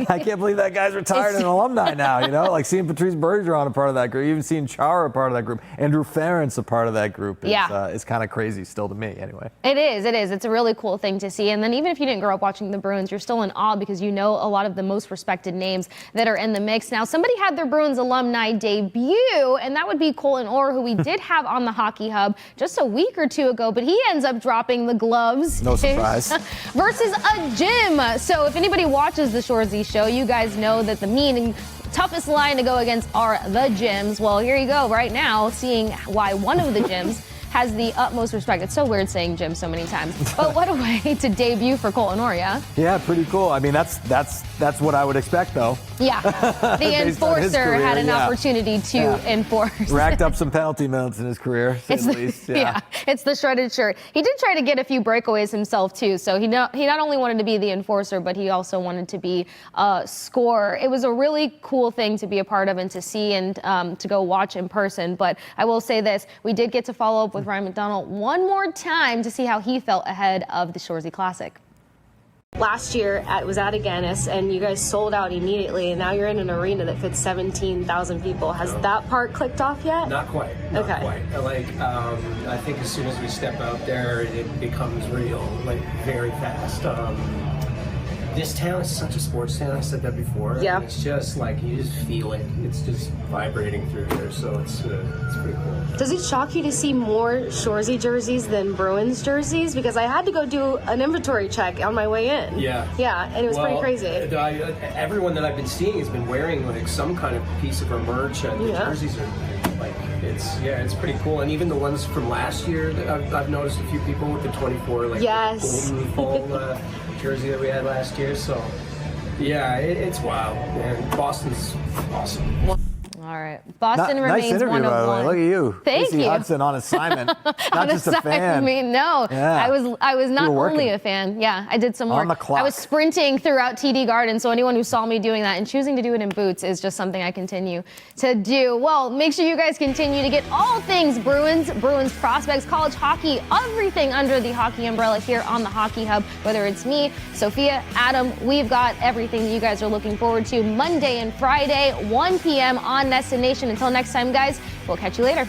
I can't believe that guy's retired and an alumni now, like seeing Patrice Bergeron a part of that group, even seeing Chara a part of that group, Andrew Ference a part of that group is kind of crazy still to me anyway. It is. It's a really cool thing to see. And then even if you didn't grow up watching the Bruins, you're still in awe because you know a lot of the most respected names that are in the mix. Now, somebody had their Bruins alumni debut, and that would be Colton Orr, who we did have on the Hockey Hub just a week or two ago, but he ends up dropping the gloves. No surprise. Versus a gym. So if anybody watches the Shoresy show, you guys know that the mean and toughest line to go against are the gyms. Well, here you go right now, seeing why one of the gyms has the utmost respect. It's so weird saying gym so many times, but what a way to debut for Colton Orr, yeah? Yeah, pretty cool. I mean, that's what I would expect, though. Yeah, the enforcer had an opportunity to enforce. Racked up some penalty minutes in his career, at least. Yeah, it's the shredded shirt. He did try to get a few breakaways himself, too, so he not only wanted to be the enforcer, but he also wanted to be a scorer. It was a really cool thing to be a part of and to see and to go watch in person, but I will say this, we did get to follow up with Ryan McDonald one more time to see how he felt ahead of the Shoresy Classic. Last year it was at Aganis, and you guys sold out immediately, and now you're in an arena that fits 17,000 people. Has that part clicked off yet? Not quite. Not quite. I think as soon as we step out there, it becomes real, very fast. This town is such a sports town. I said that before. Yeah. It's just you just feel it. It's just vibrating through here, so it's pretty cool. Does it shock you to see more Shoresy jerseys than Bruins jerseys? Because I had to go do an inventory check on my way in. Yeah. Yeah, and it was pretty crazy. Everyone that I've been seeing has been wearing some kind of piece of our merch. The jerseys are it's pretty cool. And even the ones from last year, I've noticed a few people with the 24 golden fall jersey that we had last year. So yeah, it's wild, man. Boston's awesome. All right. Boston remains nice interview, one by of the way. one. Look at you. Thank Kasey you. Hudson on assignment. Not just a fan. No, yeah. I was not only working. a fan. Yeah, I did some work. On the clock. I was sprinting throughout TD Garden, so anyone who saw me doing that and choosing to do it in boots is just something I continue to do. Well, make sure you guys continue to get all things Bruins prospects, college hockey, everything under the hockey umbrella here on the Hockey Hub. Whether it's me, Sophia, Adam, we've got everything that you guys are looking forward to Monday and Friday, 1 p.m. on Nesson Nation. Until next time, guys, we'll catch you later.